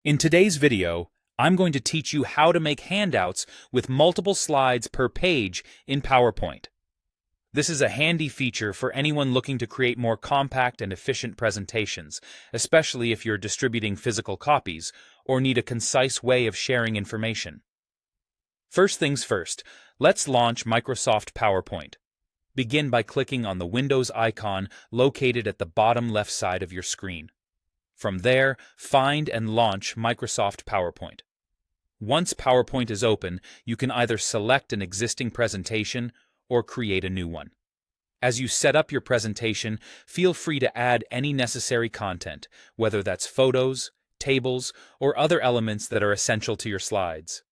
In today's video, I'm going to teach you how to make handouts with multiple slides per page in PowerPoint. This is a handy feature for anyone looking to create more compact and efficient presentations, especially if you're distributing physical copies or need a concise way of sharing information. First things first, let's launch Microsoft PowerPoint. Begin by clicking on the Windows icon located at the bottom left side of your screen. From there, find and launch Microsoft PowerPoint. Once PowerPoint is open, you can either select an existing presentation or create a new one. As you set up your presentation, feel free to add any necessary content, whether that's photos, tables, or other elements that are essential to your slides.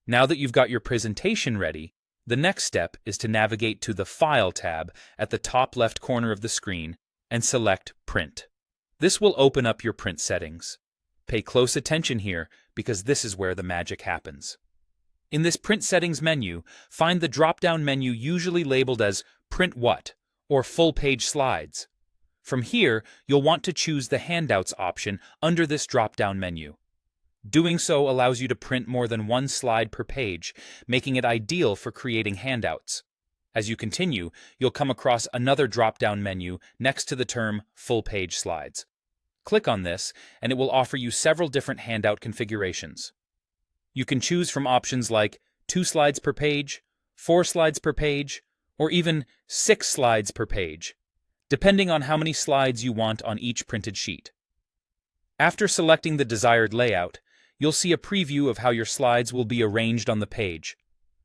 Now that you've got your presentation ready, the next step is to navigate to the File tab at the top left corner of the screen and select Print. This will open up your print settings. Pay close attention here because this is where the magic happens. In this Print Settings menu, find the drop-down menu usually labeled as Print What or Full Page Slides. From here, you'll want to choose the Handouts option under this drop-down menu. Doing so allows you to print more than one slide per page, making it ideal for creating handouts. As you continue, you'll come across another drop-down menu next to the term Full Page Slides. Click on this, and it will offer you several different handout configurations. You can choose from options like 2 slides per page, 4 slides per page, or even 6 slides per page, depending on how many slides you want on each printed sheet. After selecting the desired layout, you'll see a preview of how your slides will be arranged on the page.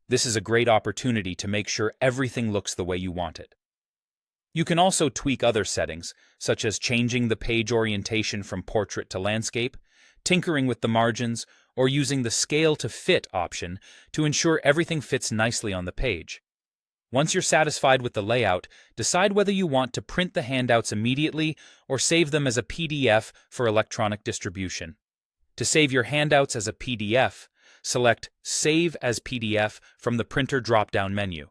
This is a great opportunity to make sure everything looks the way you want it. You can also tweak other settings, such as changing the page orientation from portrait to landscape, tinkering with the margins, or using the Scale to Fit option to ensure everything fits nicely on the page. Once you're satisfied with the layout, decide whether you want to print the handouts immediately or save them as a PDF for electronic distribution. To save your handouts as a PDF, select Save as PDF from the Printer drop-down menu.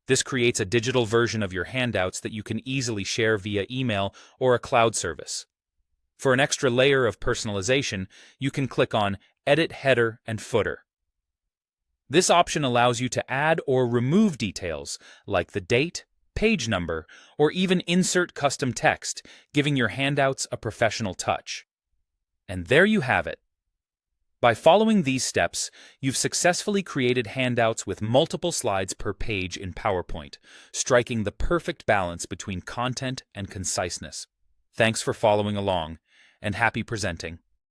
This creates a digital version of your handouts that you can easily share via email or a cloud service. For an extra layer of personalization, you can click on Edit Header and Footer. This option allows you to add or remove details like the date, page number, or even insert custom text, giving your handouts a professional touch. And there you have it. By following these steps, you've successfully created handouts with multiple slides per page in PowerPoint, striking the perfect balance between content and conciseness. Thanks for following along, and happy presenting.